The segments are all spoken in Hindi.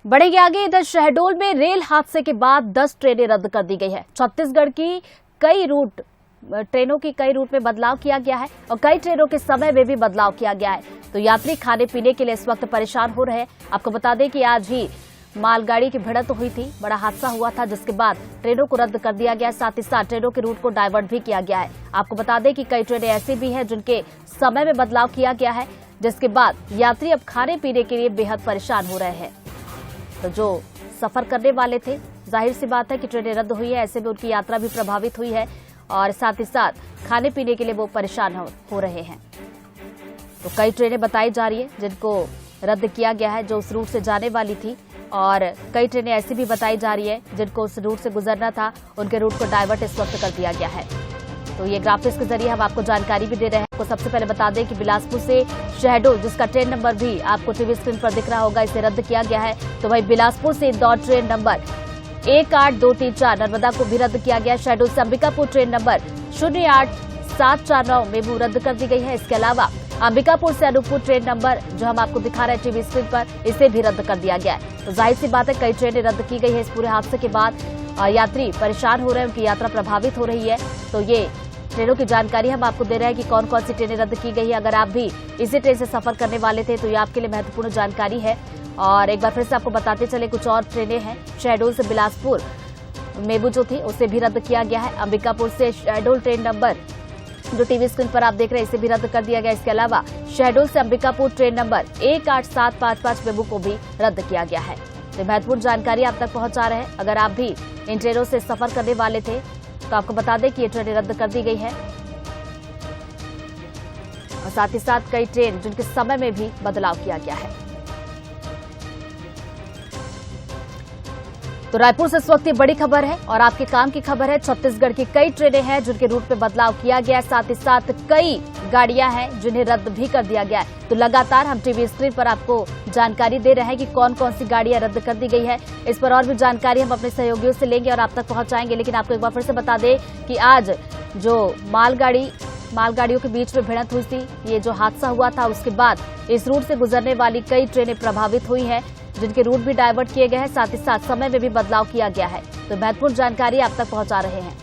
बढ़ेगी आगे। इधर शहडोल में रेल हादसे के बाद 10 ट्रेनें रद्द कर दी गई है। छत्तीसगढ़ की ट्रेनों की कई रूट में बदलाव किया गया है और कई ट्रेनों के समय में भी बदलाव किया गया है। तो यात्री खाने पीने के लिए इस वक्त परेशान हो रहे हैं। आपको बता दें कि आज ही मालगाड़ी की भिड़ंत हुई थी, बड़ा हादसा हुआ था, जिसके बाद ट्रेनों को रद्द कर दिया गया है। साथ ही साथ ट्रेनों के रूट को डाइवर्ट भी किया गया है। आपको बता दें कि कई ट्रेनें ऐसी भी हैं जिनके समय में बदलाव किया गया है, जिसके बाद यात्री अब खाने पीने के लिए बेहद परेशान हो रहे हैं। तो जो सफर करने वाले थे, जाहिर सी बात है कि ट्रेनें रद्द हुई है, ऐसे में उनकी यात्रा भी प्रभावित हुई है और साथ ही साथ खाने पीने के लिए वो परेशान हो रहे हैं। तो कई ट्रेनें बताई जा रही है जिनको रद्द किया गया है, जो उस रूट से जाने वाली थी, और कई ट्रेनें ऐसी भी बताई जा रही है जिनको उस रूट से गुजरना था, उनके रूट को डाइवर्ट इस वक्त कर दिया गया है। तो ये ग्राफिक्स के जरिए हम आपको जानकारी भी दे रहे हैं। आपको सबसे पहले बता दें कि बिलासपुर से शहडोल, जिसका ट्रेन नंबर भी आपको टीवी स्क्रीन पर दिख रहा होगा, इसे रद्द किया गया है। तो वही बिलासपुर से इंदौर ट्रेन नंबर 18234 नर्मदा को भी रद्द किया गया। शहडोल से अंबिकापुर ट्रेन नंबर 08749 मेमू रद्द कर दी गई है। इसके अलावा अंबिकापुर से अनूपपुर ट्रेन नंबर, जो हम आपको दिखा रहे हैं टीवी स्क्रीन पर, इसे भी रद्द कर दिया गया है। तो जाहिर सी बात है, कई ट्रेनें रद्द की गई है इस पूरे हादसे के बाद। यात्री परेशान हो रहे हैं, उनकी यात्रा प्रभावित हो रही है। तो ये ट्रेनों की जानकारी हम आपको दे रहे हैं कि कौन कौन सी ट्रेनें रद्द की गई है। अगर आप भी इसी ट्रेन से सफर करने वाले थे तो ये आपके लिए महत्वपूर्ण जानकारी है। और एक बार फिर से आपको बताते चले, कुछ और ट्रेनें हैं। शहडोल से बिलासपुर मेमू जो थी, उसे भी रद्द किया गया है। अंबिकापुर से शहडोल ट्रेन नंबर, जो टीवी स्क्रीन पर आप देख रहे हैं, इसे भी रद्द कर दिया गया। इसके अलावा शहडोल से अंबिकापुर ट्रेन नंबर 18755 मेमू को भी रद्द किया गया है। तो महत्वपूर्ण जानकारी आप तक पहुंचा रहे हैं। अगर आप भी इन ट्रेनों से सफर करने वाले थे तो आपको बता दें कि ये ट्रेनें रद्द कर दी गई है और साथ ही साथ कई ट्रेन जिनके समय में भी बदलाव किया गया है। तो रायपुर से इस वक्त ये बड़ी खबर है और आपके काम की खबर है। छत्तीसगढ़ की कई ट्रेनें हैं जिनके रूट पे बदलाव किया गया है, साथ ही साथ कई गाड़ियां हैं जिन्हें रद्द भी कर दिया गया है। तो लगातार हम टीवी स्क्रीन पर आपको जानकारी दे रहे हैं कि कौन कौन सी गाड़ियां रद्द कर दी गई है। इस पर और भी जानकारी हम अपने सहयोगियों से लेंगे और आप तक पहुंचाएंगे। लेकिन आपको एक बार फिर से बता दें कि आज जो मालगाड़ियों के बीच में भिड़ंत हुई थी, ये जो हादसा हुआ था, उसके बाद इस रूट से गुजरने वाली कई ट्रेनें प्रभावित हुई हैं, जिनके रूट भी डाइवर्ट किए गए हैं, साथ ही साथ समय में भी बदलाव किया गया है। तो महत्वपूर्ण जानकारी आप तक पहुंचा रहे हैं।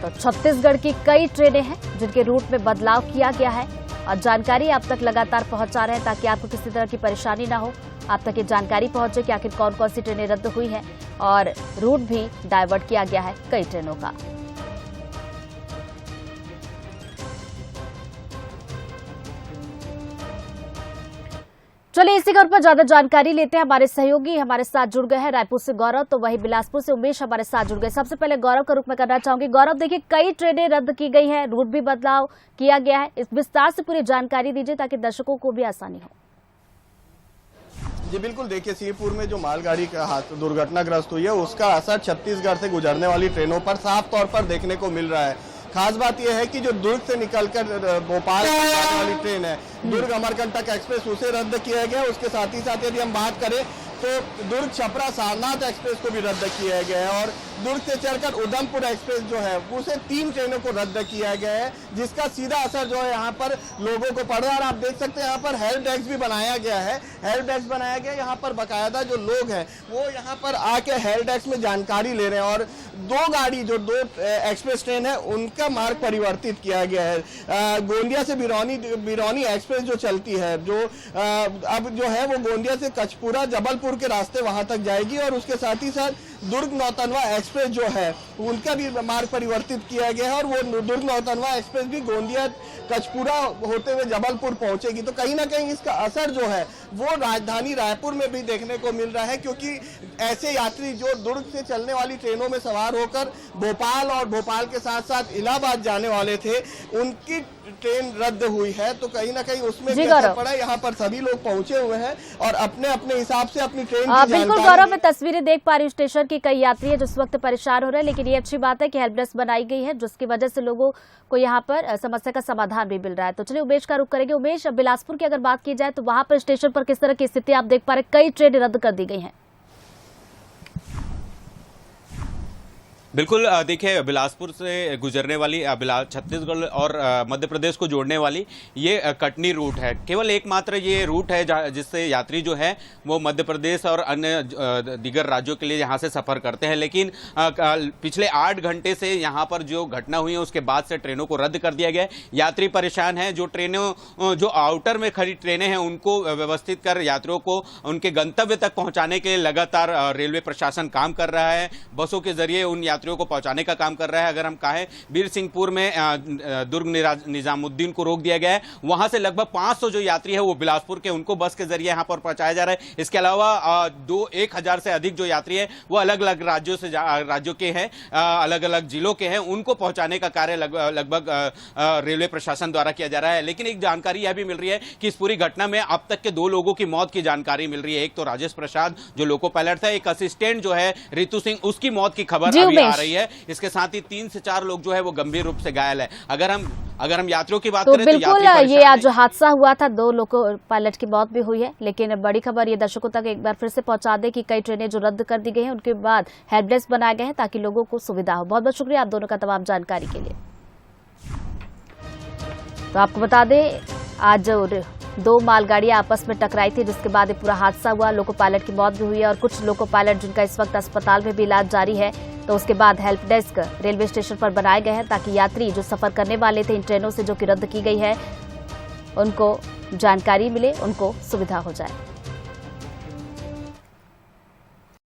तो छत्तीसगढ़ की कई ट्रेनें हैं जिनके रूट में बदलाव किया गया है और जानकारी आप तक लगातार पहुंचा रहे हैं ताकि आपको किसी तरह की परेशानी ना हो। आप तक ये जानकारी पहुंचे कि आखिर कौन कौन सी ट्रेनें रद्द हुई हैं और रूट भी डाइवर्ट किया गया है कई ट्रेनों का। चलिए इसी खबर पर ज्यादा जानकारी लेते हैं। हमारे सहयोगी हमारे साथ जुड़ गए हैं रायपुर से गौरव, तो वही बिलासपुर से उमेश हमारे साथ जुड़ गए। सबसे पहले गौरव का रुख में करना चाहूंगी। गौरव, देखिए कई ट्रेनें रद्द की गई हैं, रूट भी बदलाव किया गया है, इस विस्तार से पूरी जानकारी दीजिए ताकि दर्शकों को भी आसानी हो। जी बिल्कुल, देखिए सीपुर में जो मालगाड़ी का दुर्घटनाग्रस्त हुई है, उसका असर छत्तीसगढ़ से गुजरने वाली ट्रेनों पर साफ तौर पर देखने को मिल रहा है। खास बात यह है कि जो दुर्ग से निकलकर भोपाल जाने वाली ट्रेन है, दुर्ग अमरकंटक एक्सप्रेस, उसे रद्द किया गया। उसके साथ ही साथ यदि हम बात करें तो दुर्ग छपरा सारनाथ एक्सप्रेस को भी रद्द किया गया है और दुर्ग से चलकर उधमपुर एक्सप्रेस जो है, उसे 3 ट्रेनों को रद्द किया गया है, जिसका सीधा असर जो है यहाँ पर लोगों को पड़ रहा है। और आप देख सकते हैं यहाँ पर हेल्प डेस्क भी बनाया गया है। हेल्प डेस्क बनाया गया, यहाँ पर बाकायदा जो लोग हैं वो यहाँ पर आके हेल्प डेस्क में जानकारी ले रहे हैं। और 2 गाड़ी, जो 2 एक्सप्रेस ट्रेन है, उनका मार्ग परिवर्तित किया गया है। गोंदिया से बिरौनी एक्सप्रेस जो चलती है, जो अब जो है वो गोंदिया से कचपुरा जबलपुर के रास्ते वहां तक जाएगी। और उसके साथ ही साथ दुर्ग नौतनवा एक्सप्रेस जो है, उनका भी मार्ग परिवर्तित किया गया है और वो दुर्ग नौतनवा एक्सप्रेस भी गोंदिया कचपुरा होते हुए जबलपुर पहुंचेगी। तो कहीं ना कहीं इसका असर जो है वो राजधानी रायपुर में भी देखने को मिल रहा है, क्योंकि ऐसे यात्री जो दुर्ग से चलने वाली ट्रेनों में सवार होकर भोपाल और भोपाल के साथ साथ इलाहाबाद जाने वाले थे, उनकी ट्रेन रद्द हुई है। तो कहीं ना कहीं उसमें भी असर पड़ा है। यहाँ पर सभी लोग पहुंचे हुए हैं और अपने अपने हिसाब से अपनी ट्रेन की बिल्कुल गौरव, मैं तस्वीरें देख पा रही हूँ स्टेशन की। कई यात्री है जो इस वक्त परेशान हो रहे हैं, लेकिन ये अच्छी बात है कि हेल्प डेस्क बनाई गई है, जिसकी वजह से लोगों को यहाँ पर समस्या का समाधान भी मिल रहा है। तो चलिए उमेश का रुख करेंगे। उमेश, बिलासपुर की अगर बात की जाए तो वहां पर स्टेशन पर किस तरह की स्थिति आप देख पा रहे हैं? कई ट्रेनें रद्द कर दी गई हैं। बिल्कुल, देखिए बिलासपुर से गुजरने वाली छत्तीसगढ़ और मध्य प्रदेश को जोड़ने वाली ये कटनी रूट है। केवल एकमात्र ये रूट है जिससे यात्री जो है वो मध्य प्रदेश और अन्य दीगर राज्यों के लिए यहाँ से सफ़र करते हैं। लेकिन पिछले 8 घंटे से यहाँ पर जो घटना हुई है उसके बाद से ट्रेनों को रद्द कर दिया गया है। यात्री परेशान हैं। जो आउटर में खड़ी ट्रेनें हैं उनको व्यवस्थित कर यात्रियों को उनके गंतव्य तक पहुँचाने के लिए लगातार रेलवे प्रशासन काम कर रहा है। बसों के जरिए उन यात्रियों को पहुंचाने का काम कर रहा है। अगर हम कहें बीर सिंहपुर में दुर्ग निजामुद्दीन को रोक दिया गया है। वहां से लगभग 500 जो यात्री है वो बिलासपुर के, उनको बस के जरिए यहां पर पहुंचाया जा रहा है। इसके अलावा 1000 से अधिक जो यात्री है वो अलग अलग राज्यों के हैं, अलग अलग जिलों के हैं, उनको पहुंचाने का कार्य लगभग रेलवे प्रशासन द्वारा किया जा रहा है। लेकिन एक जानकारी यह भी मिल रही है कि इस पूरी घटना में अब तक के 2 लोगों की मौत की जानकारी मिल रही है। एक तो राजेश प्रसाद जो लोको पायलट था, एक असिस्टेंट जो है रितु सिंह, उसकी मौत की खबर अभी आ रही है। इसके साथ ही 3 से 4 लोग जो है वो गंभीर रूप से घायल है। अगर हम यात्रियों की बात करें तो बिल्कुल ये आज जो हादसा हुआ था 2 लोको पायलट की मौत भी हुई है। लेकिन बड़ी खबर ये दर्शकों तक एक बार फिर से पहुंचा दे कि कई ट्रेनें जो रद्द कर दी गई हैं उनके बाद हेल्प डेस्क बनाए गए हैं ताकि लोगों को सुविधा हो। बहुत बहुत शुक्रिया आप दोनों का तमाम जानकारी के लिए। तो आपको बता दें आज 2 मालगाड़ियां आपस में टकराई थी जिसके बाद ये पूरा हादसा हुआ। लोको पायलट की मौत भी हुई है और कुछ लोको पायलट जिनका इस वक्त अस्पताल में भी इलाज जारी है। तो उसके बाद हेल्प डेस्क रेलवे स्टेशन पर बनाए गए हैं ताकि यात्री जो सफर करने वाले थे इन ट्रेनों से जो कि रद्द की गई है उनको जानकारी मिले, उनको सुविधा हो जाए।